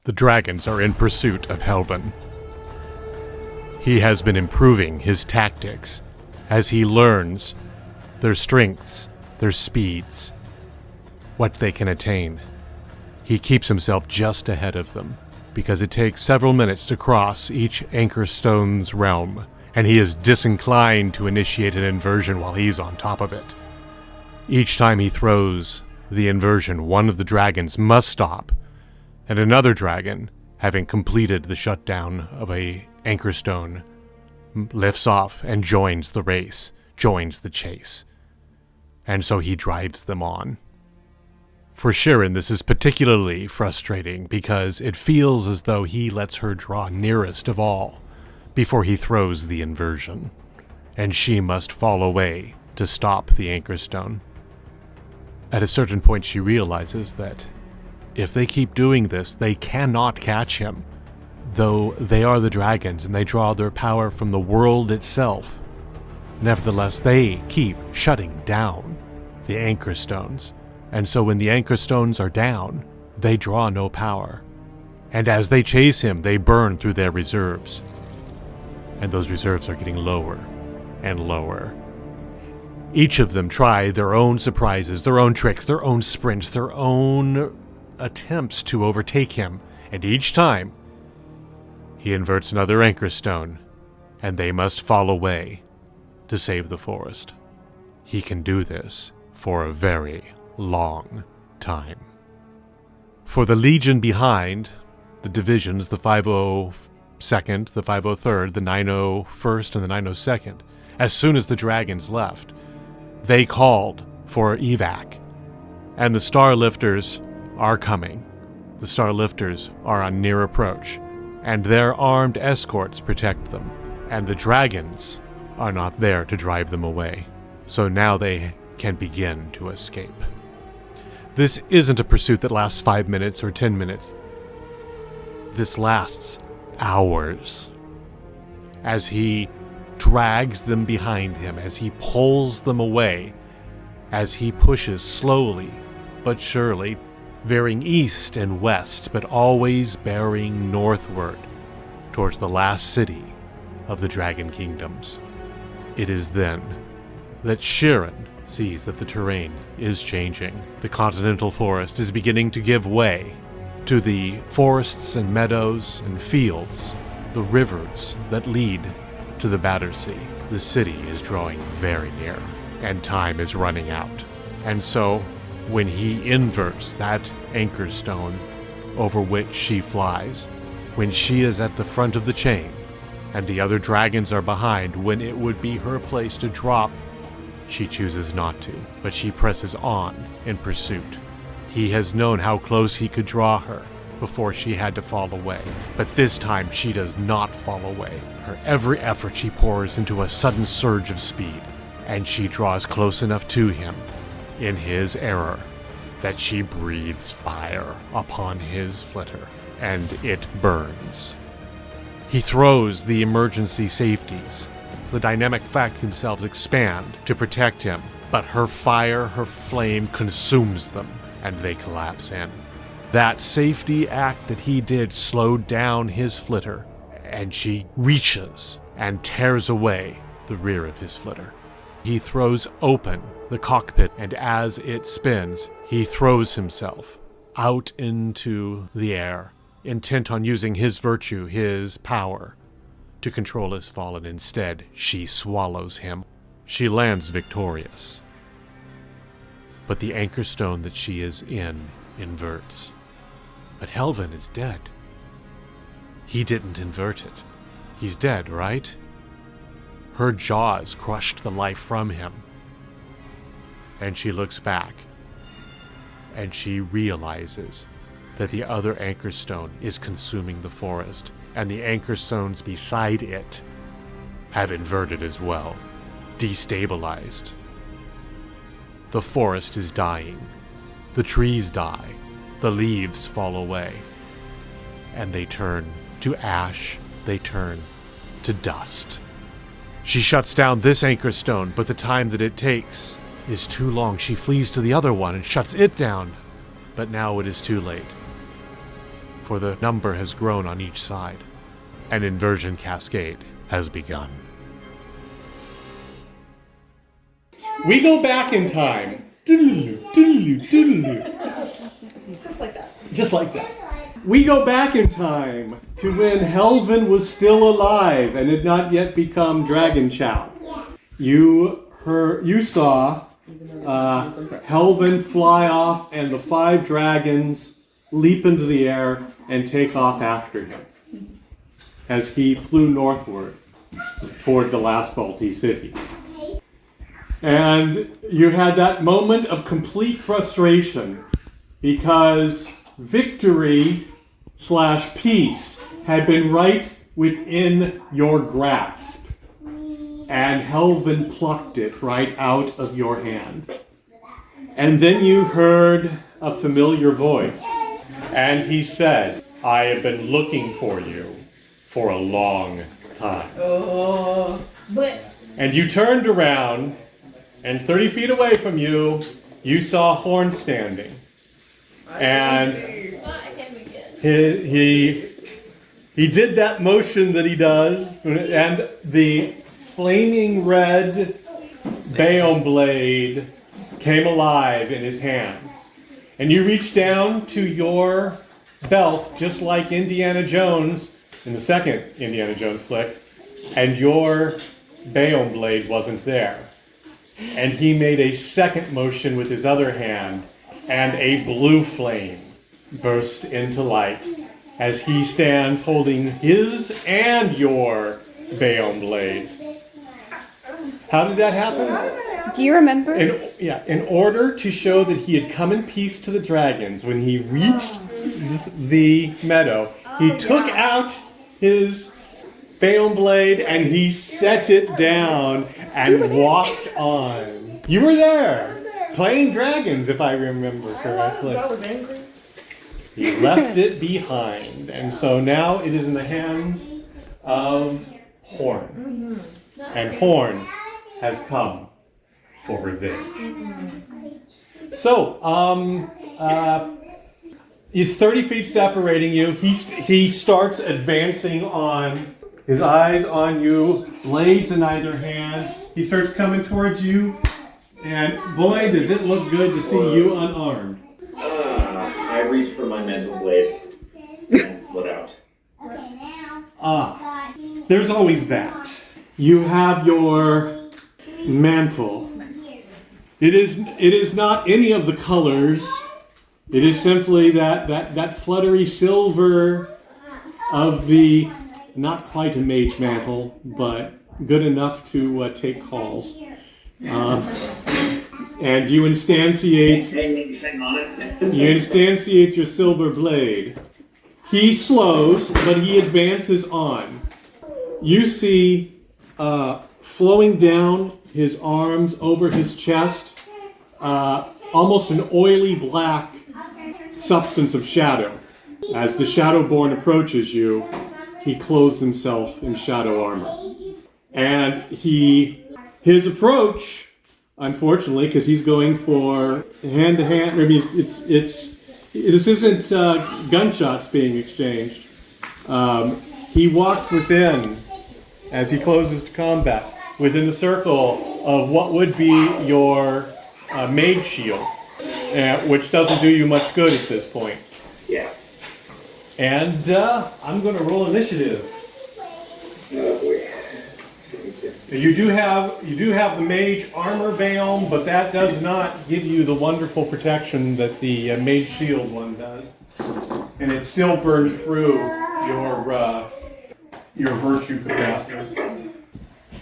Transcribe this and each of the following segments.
The dragons are in pursuit of Helven. He has been improving his tactics as he learns their strengths, their speeds, what they can attain. He keeps himself just ahead of them, because it takes several minutes to cross each Anchor Stone's realm, and he is disinclined to initiate an inversion while he's on top of it. Each time he throws the inversion, one of the dragons must stop, and another dragon, having completed the shutdown of a Anchor Stone, lifts off and joins the race, joins the chase. And so he drives them on. For Sharon, this is particularly frustrating because it feels as though he lets her draw nearest of all before he throws the inversion, and she must fall away to stop the Anchor Stone. At a certain point, she realizes that if they keep doing this, they cannot catch him, though they are the dragons and they draw their power from the world itself. Nevertheless, they keep shutting down the Anchor Stones. And so when the Anchor Stones are down, they draw no power. And as they chase him, they burn through their reserves. And those reserves are getting lower and lower. Each of them try their own surprises, their own tricks, their own sprints, their own attempts to overtake him. And each time, he inverts another Anchor Stone, and they must fall away to save the forest. He can do this for a very long time. For the Legion behind, the divisions, the 502nd, the 503rd, the 901st, and the 902nd, as soon as the dragons left, they called for evac. And the Starlifters are coming. The Starlifters are on near approach, and their armed escorts protect them. And the dragons are not there to drive them away. So now they can begin to escape. This isn't a pursuit that lasts 5 minutes or 10 minutes. This lasts hours. As he drags them behind him, as he pulls them away, as he pushes slowly but surely, veering east and west, but always bearing northward towards the last city of the Dragon Kingdoms. It is then that Sharon sees that the terrain is changing. The continental forest is beginning to give way to the forests and meadows and fields, the rivers that lead to the Battersea. The city is drawing very near, and time is running out. And so, when he inverts that Anchor Stone over which she flies, when she is at the front of the chain, and the other dragons are behind, when it would be her place to drop, she chooses not to, but she presses on in pursuit. He has known how close he could draw her before she had to fall away, but this time she does not fall away. Her every effort she pours into a sudden surge of speed, and she draws close enough to him in his error that she breathes fire upon his flitter, and it burns. He throws the emergency safeties. The dynamic vacuum cells expand to protect him, but her fire, her flame consumes them, and they collapse in. That safety act that he did slowed down his flitter, and she reaches and tears away the rear of his flitter. He throws open the cockpit, and as it spins, he throws himself out into the air, intent on using his virtue, his power, to control his fall, and instead she swallows him. She lands victorious. But the Anchor Stone that she is in inverts. But Helven is dead. He didn't invert it. He's dead, right? Her jaws crushed the life from him. And she looks back, and she realizes that the other Anchor Stone is consuming the forest, and the Anchor Stones beside it have inverted as well, destabilized. The forest is dying. The trees die. The leaves fall away. And they turn to ash. They turn to dust. She shuts down this Anchor Stone, but the time that it takes is too long. She flees to the other one and shuts it down, but now it is too late. for the number has grown on each side. An inversion cascade has begun. We go back in time. Doodaloo, doodaloo, doodaloo. Just like that. We go back in time to when Helvin was still alive and had not yet become Dragon Chow. You saw Helvin fly off and the 5 dragons leap into the air and take off after him as he flew northward toward the last faulty city. And you had that moment of complete frustration because victory / peace had been right within your grasp. And Helvin plucked it right out of your hand. And then you heard a familiar voice. And he said, I have been looking for you for a long time. And you turned around, and 30 feet away from you, you saw Horn standing. And he did that motion that he does, and the flaming red Bayon blade came alive in his hands. And you reached down to your belt, just like Indiana Jones in the second Indiana Jones flick, and your Bayon blade wasn't there. And he made a second motion with his other hand, and a blue flame burst into light as he stands holding his and your Bayon blades. How did that happen? Do you remember? In order to show that he had come in peace to the dragons, when he reached the meadow, he took out his Bayon blade and he set it down and walked on. You were there, playing dragons, if I remember correctly. I was angry. He left it behind, and so now it is in the hands of Horn. And Horn has come for revenge. So, it's 30 feet separating you. He starts advancing on, his eyes on you, blades in either hand. He starts coming towards you, and boy, does it look good to see you unarmed. I reached for my mantle blade and let out. There's always that. You have your mantle. It is not any of the colors. It is simply that fluttery silver of the, not quite a mage mantle, but good enough to take calls. And you instantiate your silver blade. He slows, but he advances on. You see flowing down his arms over his chest, almost an oily black substance of shadow. As the Shadowborn approaches you, he clothes himself in shadow armor. And his approach, unfortunately, because he's going for hand-to-hand, this isn't gunshots being exchanged. He walks within, as he closes to combat, within the circle of what would be your mage shield, which doesn't do you much good at this point. Yeah. And I'm going to roll initiative. Oh boy. You do have the mage armor Bayon, but that does not give you the wonderful protection that the mage shield one does, and it still burns through your virtue capacity.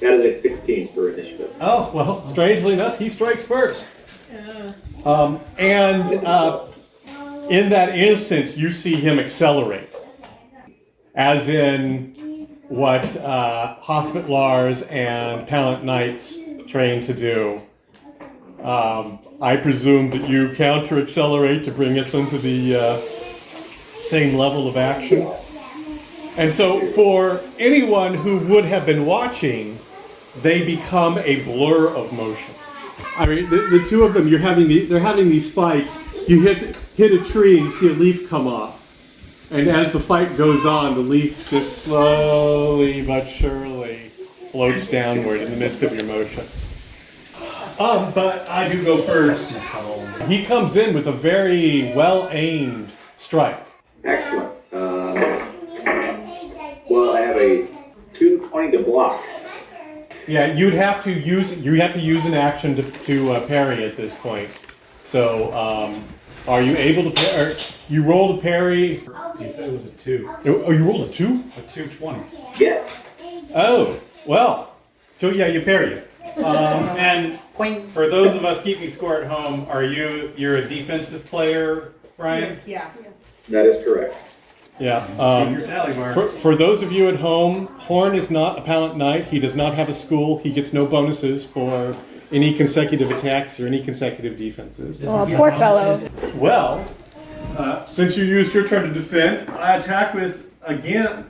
That is a 16 for initiative. Oh well, strangely enough, he strikes first. In that instant, you see him accelerate, as in what Hospitalars and Palant Knights train to do. I presume that you counter-accelerate to bring us into the same level of action. And so for anyone who would have been watching, they become a blur of motion. I mean, the two of them, they're having these fights. You hit a tree and you see a leaf come off. And as the fight goes on, the leaf just slowly but surely floats downward in the midst of your motion. But I do go first. He comes in with a very well-aimed strike. Excellent. Well, I have a 220 to block. Yeah, you have to use an action to parry at this point. So, are you able to parry? You rolled a parry. He said it was a 2. Oh, you rolled a 2? A 220. Yes. Oh, well. So yeah, you parry it. And for those of us keeping score at home, you're a defensive player, Brian? Yes, yeah. That is correct. Yeah. Your tally marks. For those of you at home, Horn is not a Palant Knight. He does not have a school. He gets no bonuses for any consecutive attacks or any consecutive defenses. Oh, poor fellow. Well, since you used your turn to defend, I attack with again.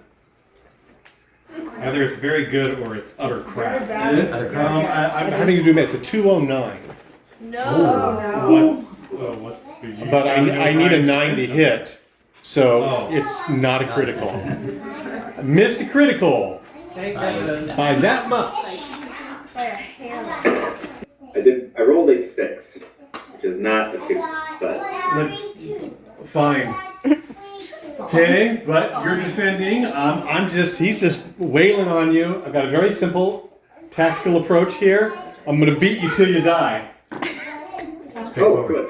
Either it's very good or it's utter crap. I'm having to do math. It's a 209. What's But I need a 9 to hit, so it's not a critical. I missed a critical by that much. I rolled a 6, which is not a 2, but Fine. Okay, but you're defending. He's just wailing on you. I've got a very simple tactical approach here. I'm gonna beat you till you die. oh, good.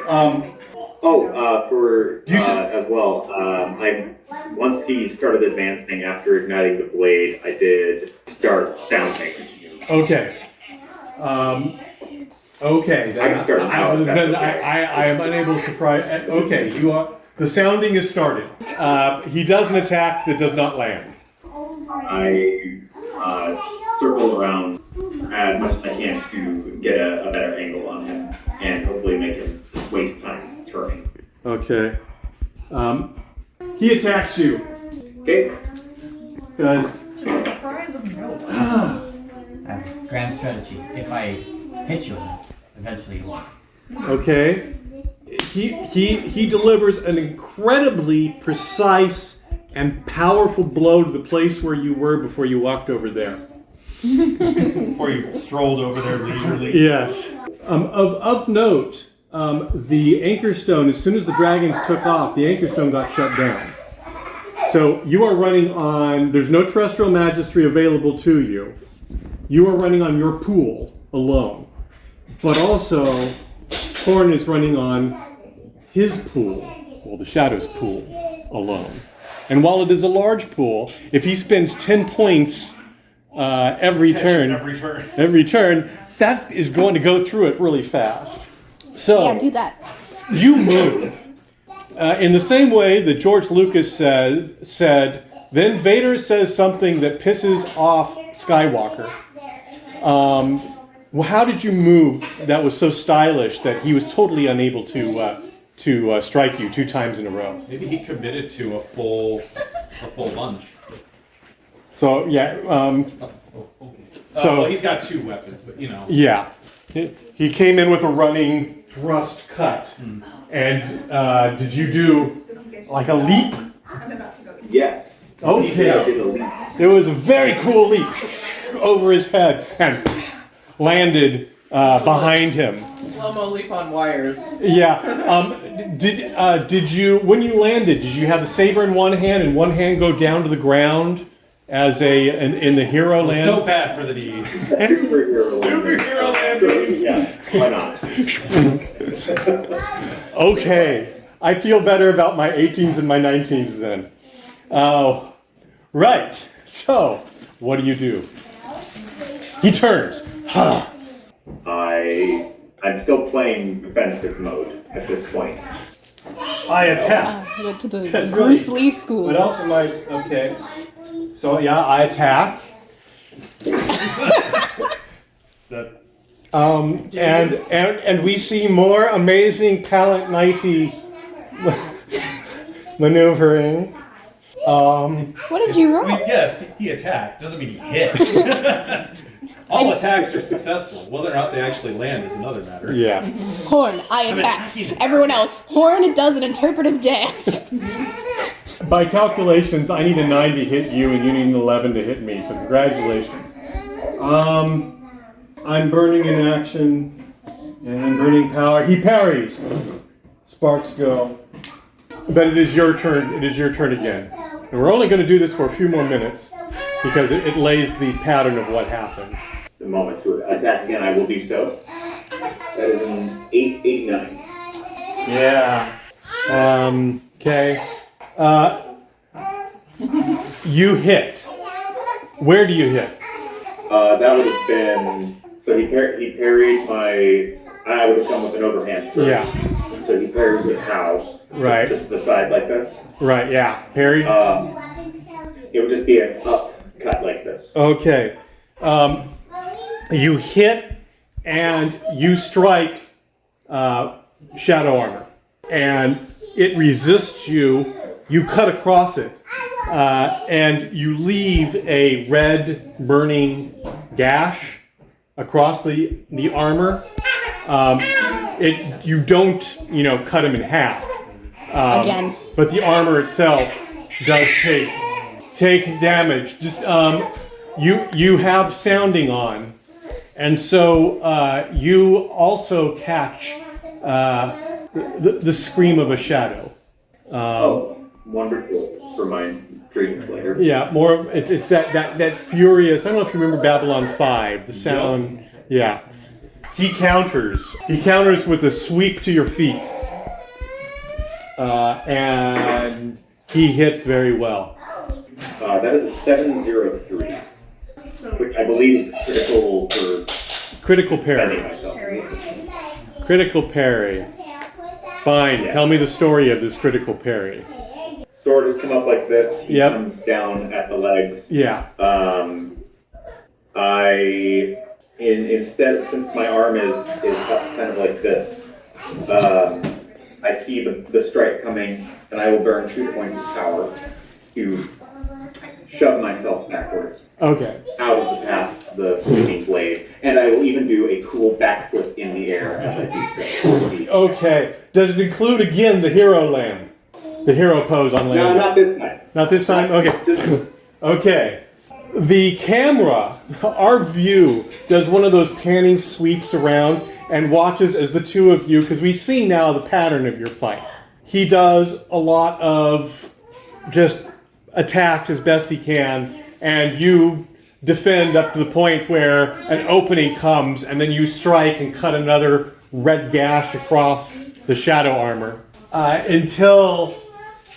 As well. Once he started advancing after igniting the blade, I did start sounding. Okay. Okay. I can start now. Then I am unable to surprise. Okay, you are. The sounding is started. He does an attack that does not land. I circled around as much as I can to get a better angle on him and hopefully make him waste time turning. Okay. He attacks you. Okay. Because To the surprise of no one. Grand strategy. If I hit you enough, eventually you will. okay. He delivers an incredibly precise and powerful blow to the place where you were before you walked over there. Before you strolled over there leisurely. Yes. Of note, the anchor stone, as soon as the dragons took off, the anchor stone got shut down. So you are running on, there's no terrestrial magistry available to you. You are running on your pool alone. But also, Thorn is running on his pool, well, the Shadow's pool, alone. And while it is a large pool, if he spends 10 points every turn, that is going to go through it really fast. So Yeah, do that. you move. In the same way that George Lucas said, then Vader says something that pisses off Skywalker. How did you move that was so stylish that he was totally unable to strike you 2 times in a row? Maybe he committed to a full lunge. So yeah. Well, he's got 2 weapons, but you know. Yeah. He came in with a running thrust cut. And did you do like a leap? Yes. I Okay. did a leap. It was a very cool leap over his head and landed behind him. Slow-mo leap on wires. Yeah. Did you, when you landed, did you have the saber in one hand and one hand go down to the ground as in the hero land? So bad for the knees. Superhero landing. Yeah, why not? Okay. I feel better about my 18s and my 19s then. Oh, right. So, what do? He turns. I'm still playing defensive mode at this point. I attack. He went to the That's Bruce really- Lee school. What else am I? Okay. So yeah, I attack. And we see more amazing Palant Knighty maneuvering. What did you roll? Yes, he attacked. Doesn't mean he hit. All attacks are successful. Whether or not they actually land is another matter. Yeah. Horn, I attacked. Everyone else, Horn does an interpretive dance. By calculations, I need a 9 to hit you, and you need an 11 to hit me. So congratulations. I'm burning in action, and I'm burning power. He parries. Sparks go. But it is your turn. It is your turn again. And we're only going to do this for a few more minutes because it lays the pattern of what happens. The moment to attack again, I will do so. That is an 889. Yeah. Okay. You hit. Where do you hit? That would have been, so he parried my, I would have come with an overhand strike. Yeah. So he parries with how? Right. Just the side like this? Right, yeah. Parry? It would just be an up cut like this. Okay. You hit and you strike shadow armor. And it resists you. You cut across it. And you leave a red burning gash across the armor. You don't, cut him in half. Again. But the armor itself does take damage. Just you have sounding on, and so you also catch the scream of a shadow. Wonderful for my dreams later. Yeah, more. It's that furious. I don't know if you remember Babylon 5. The sound. Yeah. He counters. He counters with a sweep to your feet, and he hits very well. That is a 703, which I believe is critical for Critical defending parry. myself. Critical parry. Fine. Yeah. Tell me the story of this critical parry. Sword has come up like this. He Yep. comes down at the legs. Yeah. Instead, since my arm is up kind of like this, I see the strike coming, and I will burn 2 points of power to shove myself backwards Okay. out of the path of the fleeting blade, and I will even do a cool backflip in the air as I do so. Okay. Does it include again the hero land? The hero pose on land? No, not this time. Not this time? Okay. Just Okay. The camera, our view, does one of those panning sweeps around and watches as the two of you, because we see now the pattern of your fight. He does a lot of just attacks as best he can, and you defend up to the point where an opening comes, and then you strike and cut another red gash across the shadow armor. Until,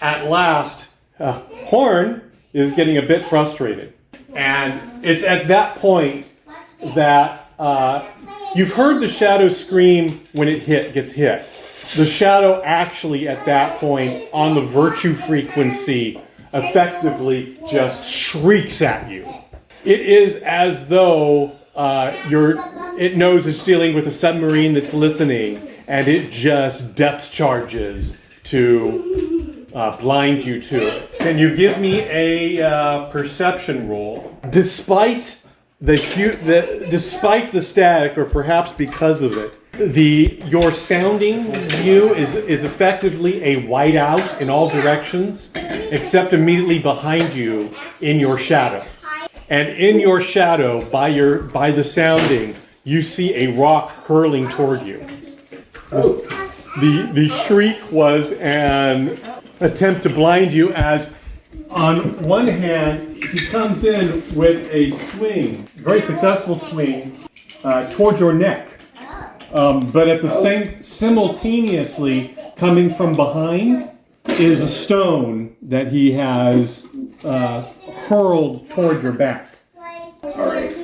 at last, Horn is getting a bit frustrated. And it's at that point that you've heard the shadow scream when it gets hit. The shadow actually at that point on the virtue frequency effectively just shrieks at you. It is as though it knows it's dealing with a submarine that's listening, and it just depth charges to blind you to it. Can you give me a perception roll? Despite the static, or perhaps because of it, your sounding view is effectively a whiteout in all directions, except immediately behind you in your shadow. And in your shadow, by the sounding, you see a rock hurling toward you. The shriek was an attempt to blind you, as on one hand he comes in with a swing, very successful swing, toward your neck, but at the same simultaneously coming from behind is a stone that he has hurled toward your back. Alright.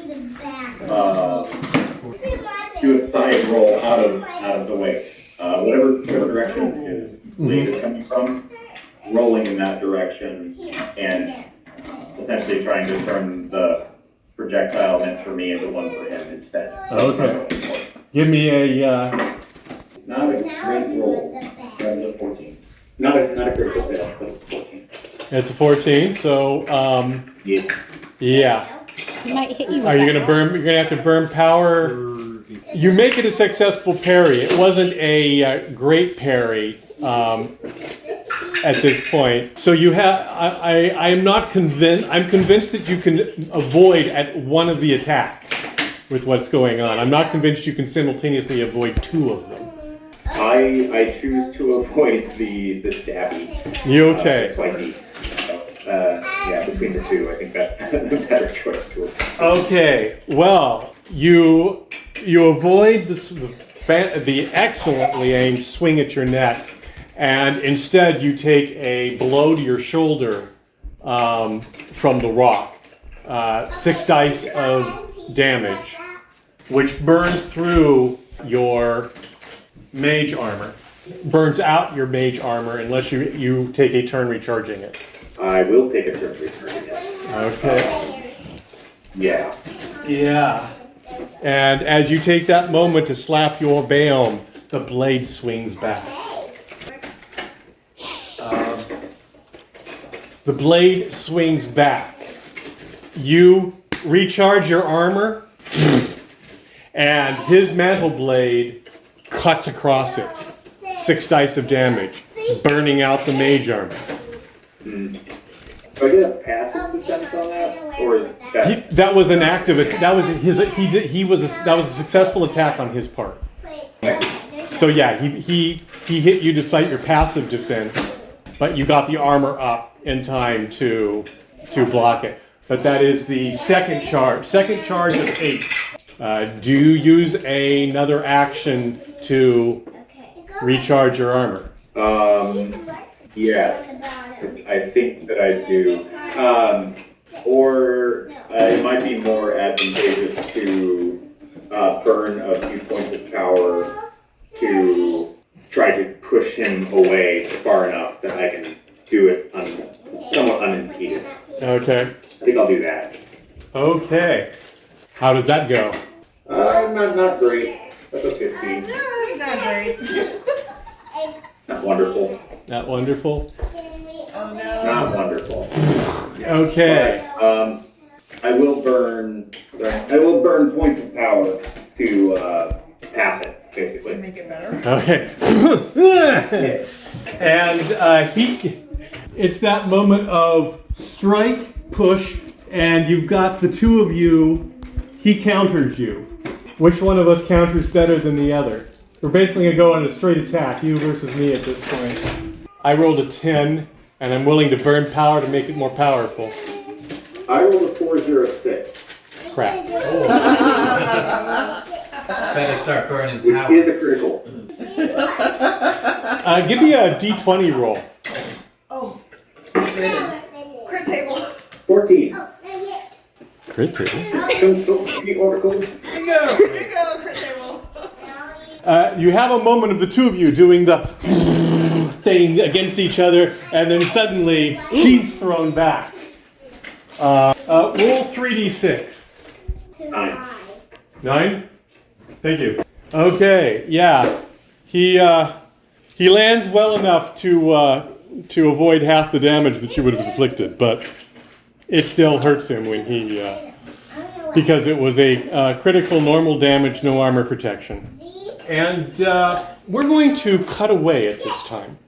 Do a side roll out of the way. Whatever direction his blade is coming from, rolling in that direction, and essentially trying to turn the projectile meant for me into one for him instead. Okay. Give me a... Not a great roll. That was a 14. Not a critical fail, but a 14. It's a 14, so, yeah. He might hit you with Are you that gonna burn? You're gonna have to burn power. You make it a successful parry. It wasn't a great parry. at this point. So you have, I am not convinced, I'm convinced that you can avoid at one of the attacks with what's going on. I'm not convinced you can simultaneously avoid two of them. I choose to avoid the stabby. You okay? Slightly. Yeah, between the two, I think that's the better choice to avoid. Okay, well, you avoid the excellently aimed swing at your neck, and instead you take a blow to your shoulder from the rock. 6 dice of damage, which burns through your mage armor. Burns out your mage armor unless you take a turn recharging it. I will take a turn recharging it. Okay. Yeah. Yeah. And as you take that moment to slap your Baum, the blade swings back. The blade swings back. You recharge your armor, and his mantle blade cuts across it. 6 dice of damage, burning out the mage armor. Do I get a passive defense on that, or is that? That was an active. That was his. That was a successful attack on his part. So yeah, he hit you despite your passive defense, but you got the armor up in time to block it. But that is the second charge. Second charge of 8. Do you use another action to recharge your armor? Yes, I think that I do. Or it might be more advantageous to burn a few points of power to try to push him away far enough that I can do it somewhat unimpeded. Okay. I think I'll do that. Okay. How does that go? Not great. That's a 15. No, it's not great. Not wonderful. Not wonderful. Oh no. Not wonderful. Okay. But, I will burn points of power to pass it, To basically. make it better. Okay. And it's that moment of strike, push, and you've got the two of you. He counters you. Which one of us counters better than the other? We're basically going to go on a straight attack, you versus me at this point. I rolled a 10, and I'm willing to burn power to make it more powerful. I rolled a 406, Crap. Better start burning which power. is a critical. Give me a d20 roll. Oh. Crit table. 14. Crit table. The oracles. Bingo, crit table. You have a moment of the two of you doing the thing against each other, and then suddenly he's thrown back. Roll 3d6. 9. 9? Thank you. Okay, yeah. He lands well enough to avoid half the damage that you would have inflicted, but it still hurts him when he because it was a critical normal damage, no armor protection. And we're going to cut away at this time.